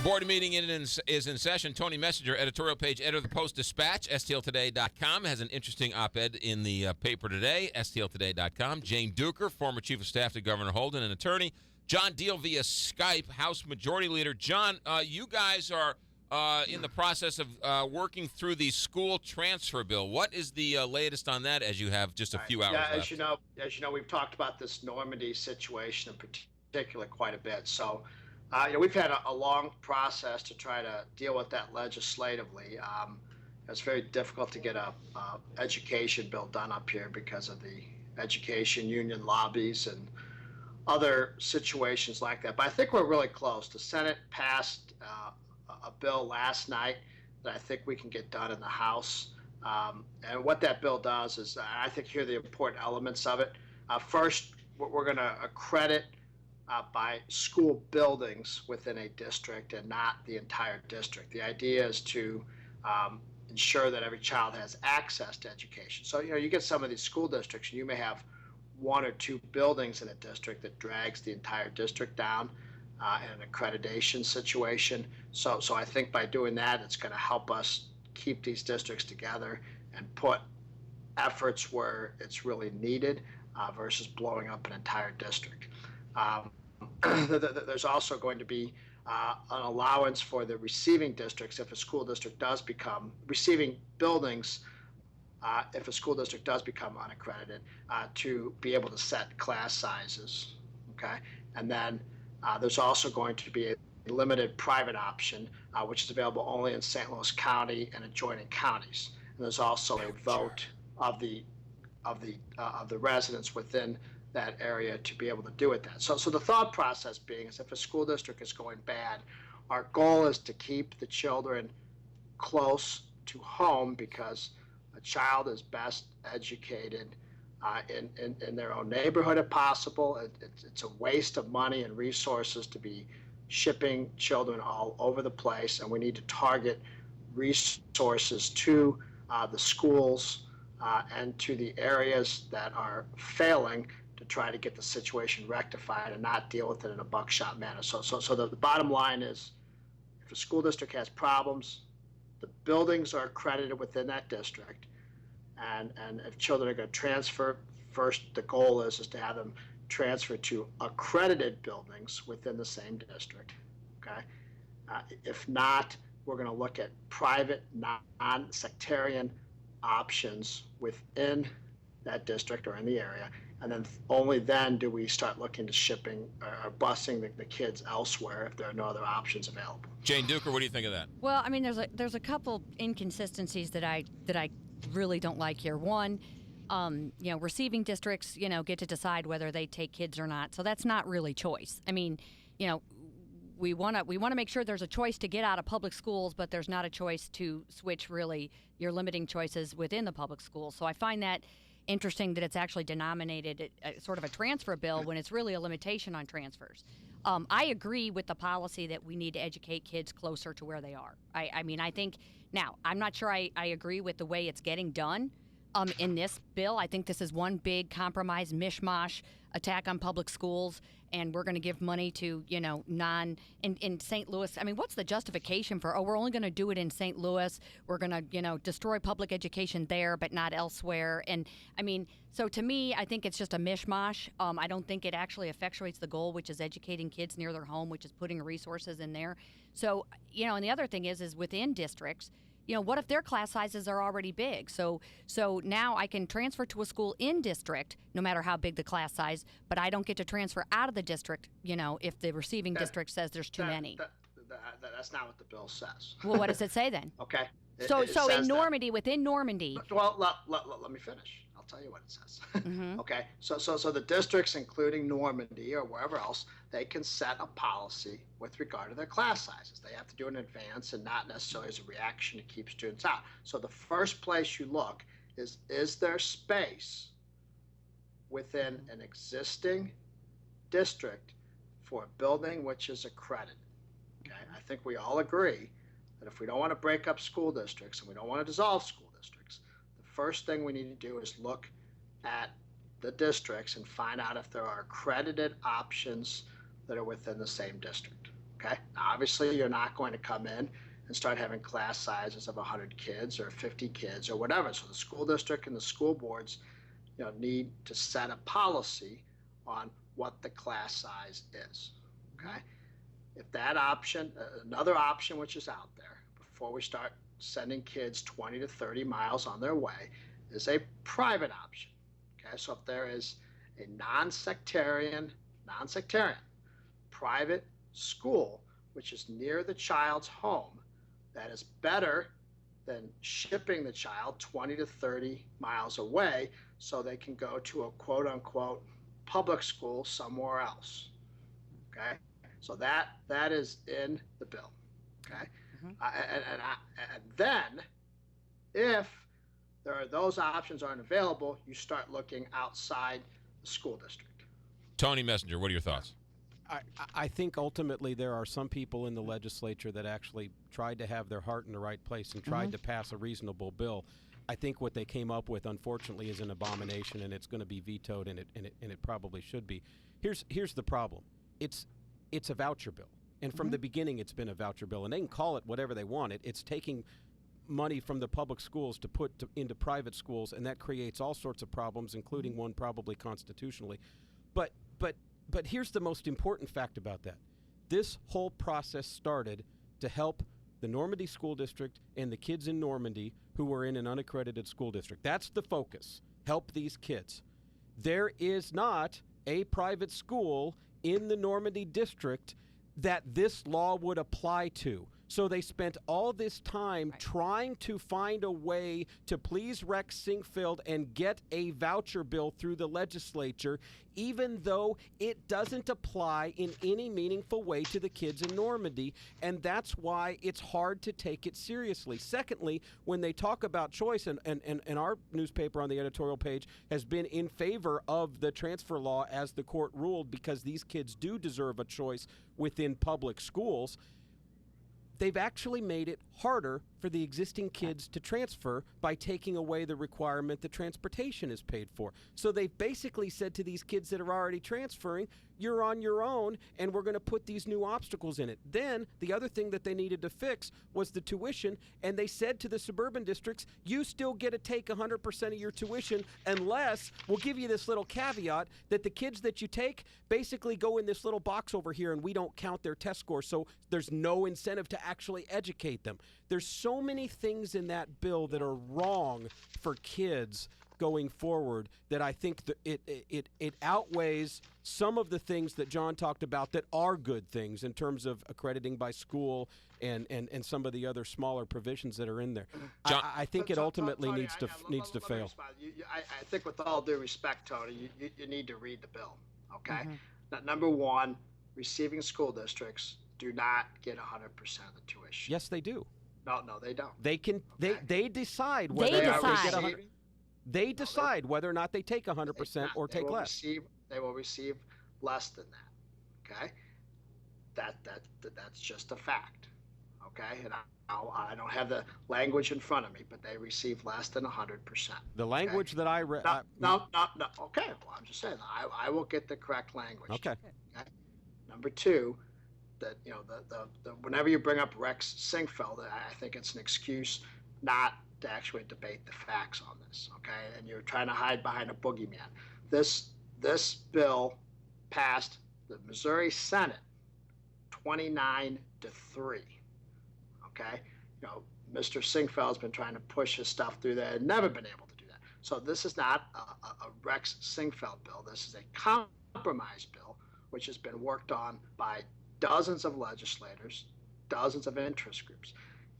Board meeting is in session. Tony Messenger, editorial page editor of the Post-Dispatch, stltoday.com, has an interesting op-ed in the paper today, stltoday.com. Jane Duker, former chief of staff to Governor Holden, an attorney. John Deal via Skype, House Majority Leader. John, you guys are in the process of working through the school transfer bill. What is the latest on that as you have just a few hours left? As you know, we've talked about this Normandy situation in particular quite a bit. So, we've had a long process to try to deal with that legislatively. It's very difficult to get a education bill done up here because of the education union lobbies and other situations like that. But I think we're really close. The Senate passed a bill last night that I think we can get done in the House. And what that bill does is, I think here are the important elements of it. First, we're going to accredit by school buildings within a district and not the entire district. The idea is to ensure that every child has access to education. So, you get some of these school districts, and you may have one or two buildings in a district that drags the entire district down in an accreditation situation. So I think by doing that, it's going to help us keep these districts together and put efforts where it's really needed versus blowing up an entire district. There's also going to be an allowance for the receiving districts if a school district does become receiving buildings. If a school district does become unaccredited, to be able to set class sizes, okay? And then there's also going to be a limited private option, which is available only in St. Louis County and adjoining counties. And there's also a vote of the residents within that area to be able to do it. So the thought process being is if a school district is going bad, our goal is to keep the children close to home because a child is best educated in their own neighborhood if possible. It's a waste of money and resources to be shipping children all over the place, and we need to target resources to the schools and to the areas that are failing to try to get the situation rectified and not deal with it in a buckshot manner. So the bottom line is, if a school district has problems, the buildings are accredited within that district, and if children are going to transfer, first the goal is to have them transfer to accredited buildings within the same district. Okay, if not, we're going to look at private, non-sectarian options within that district or in the area, and then only then do we start looking to shipping or busing the kids elsewhere if there are no other options available. Jane Duker, what do you think of that? Well, I mean, there's a couple inconsistencies that I really don't like here. One, receiving districts, get to decide whether they take kids or not. So that's not really choice. I mean, we want to make sure there's a choice to get out of public schools, but there's not a choice to switch. Really, you're limiting choices within the public schools. So I find that interesting that it's actually denominated sort of a transfer bill when it's really a limitation on transfers. I agree with the policy that we need to educate kids closer to where they are. I mean, I think now I'm not sure I agree with the way it's getting done in this bill. I think this is one big compromise, mishmash, attack on public schools, and we're going to give money to, in St. Louis. I mean, what's the justification for, we're only going to do it in St. Louis. We're going to, destroy public education there, but not elsewhere. And I mean, so to me, I think it's just a mishmash. I don't think it actually effectuates the goal, which is educating kids near their home, which is putting resources in there. So, and the other thing is within districts, what if their class sizes are already big? So now I can transfer to a school in district, no matter how big the class size, but I don't get to transfer out of the district, if the receiving district says there's too many. That's not what the bill says. Well, what does it say then? Okay. So in Normandy, within Normandy. Well, let me finish. I'll tell you what it says. Mm-hmm. Okay. So the districts, including Normandy or wherever else, they can set a policy with regard to their class sizes. They have to do it in advance and not necessarily as a reaction to keep students out. So the first place you look is there space within an existing district for a building which is accredited? Okay. I think we all agree that if we don't want to break up school districts and we don't want to dissolve school districts, the first thing we need to do is look at the districts and find out if there are accredited options that are within the same district. Okay. Now, obviously, you're not going to come in and start having class sizes of 100 kids or 50 kids or whatever. So the school district and the school boards, need to set a policy on what the class size is. Okay. If that option, another option which is out there before we start sending kids 20 to 30 miles on their way, is a private option. Okay. So if there is a non-sectarian private school which is near the child's home, that is better than shipping the child 20 to 30 miles away so they can go to a quote unquote public school somewhere else. Okay. So that is in the bill. Okay. And then if those options aren't available, you start looking outside the school district. Tony Messenger, what are your thoughts? I think ultimately there are some people in the legislature that actually tried to have their heart in the right place and tried to pass a reasonable bill. I think what they came up with, unfortunately, is an abomination, and it's going to be vetoed, and it probably should be. Here's the problem. It's a voucher bill, and from the beginning it's been a voucher bill, and they can call it whatever they want. It's taking money from the public schools to put into private schools, and that creates all sorts of problems, including one probably constitutionally. But here's the most important fact about that. This whole process started to help the Normandy School District and the kids in Normandy who were in an unaccredited school district. That's the focus. Help these kids. There is not a private school in the Normandy district that this law would apply to. So they spent all this time trying to find a way to please Rex Sinquefield and get a voucher bill through the legislature, even though it doesn't apply in any meaningful way to the kids in Normandy. And that's why it's hard to take it seriously. Secondly, when they talk about choice, and our newspaper on the editorial page has been in favor of the transfer law as the court ruled, because these kids do deserve a choice within public schools. They've actually made it harder for the existing kids to transfer by taking away the requirement that transportation is paid for. So they've basically said to these kids that are already transferring, you're on your own, and we're going to put these new obstacles in it. Then the other thing that they needed to fix was the tuition, and they said to the suburban districts, you still get to take 100% of your tuition unless we'll give you this little caveat that the kids that you take basically go in this little box over here and we don't count their test scores, so there's no incentive to actually educate them. There's so many things in that bill that are wrong for kids going forward that I think that it outweighs some of the things that John talked about that are good things in terms of accrediting by school and some of the other smaller provisions that are in there. John, I think it ultimately Tony, needs to let fail. me respond. I think with all due respect, Tony, you need to read the bill, okay? Now, number one, receiving school districts do not get 100% of the tuition. Yes, they do. No, they don't. They can. Okay. They decide They whether or not decide. they get 100. They decide whether or not they take 100% or take less. They will receive less than that. Okay, that's just a fact. Okay, and I don't have the language in front of me, but they receive less than 100%. The language that I read. No. Okay, well, I'm just saying I will get the correct language. Okay. Number two, that the whenever you bring up Rex Sinquefield, I think it's an excuse not to actually debate the facts on this. Okay, and you're trying to hide behind a boogeyman. This bill passed the Missouri Senate 29-3. Okay, Mr. Sinquefield's been trying to push his stuff through there and never been able to do that. So this is not a Rex Sinquefield bill. This is a compromise bill, which has been worked on by dozens of legislators, dozens of interest groups.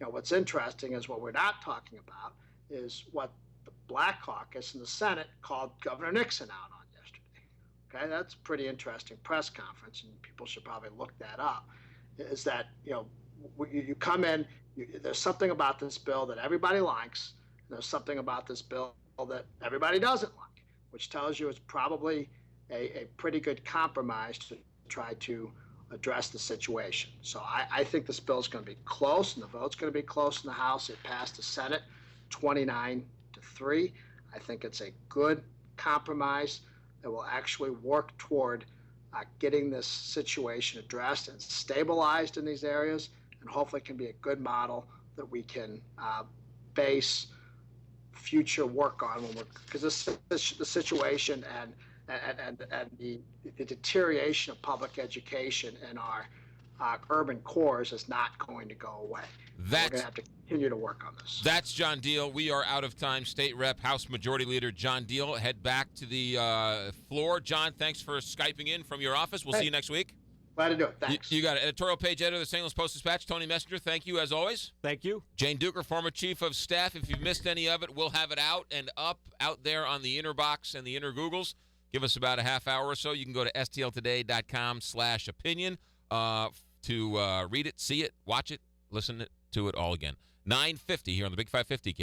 What's interesting is what we're not talking about is what the Black Caucus in the Senate called Governor Nixon out on yesterday. Okay, that's a pretty interesting press conference, and people should probably look that up. Is that you come in, there's something about this bill that everybody likes, and there's something about this bill that everybody doesn't like, which tells you it's probably a pretty good compromise to try to address the situation. So I think this bill is going to be close, and the vote's going to be close in the House. It passed the Senate 29-3. I think it's a good compromise that will actually work toward getting this situation addressed and stabilized in these areas, and hopefully can be a good model that we can base future work on when we're, because the situation and the deterioration of public education in our urban cores is not going to go away. We're going to have to continue to work on this. That's John Deal. We are out of time. State Rep, House Majority Leader John Deal. Head back to the floor. John, thanks for Skyping in from your office. We'll see you next week. Glad to do it. Thanks. You got it. Editorial page editor of the St. Louis Post-Dispatch, Tony Messenger. Thank you, as always. Thank you. Jane Duker, former chief of staff. If you've missed any of it, we'll have it out and up out there on the inner box and the inner Googles. Give us about a half hour or so. You can go to stltoday.com/opinion to read it, see it, watch it, listen to it all again. 9:50 here on the Big 550.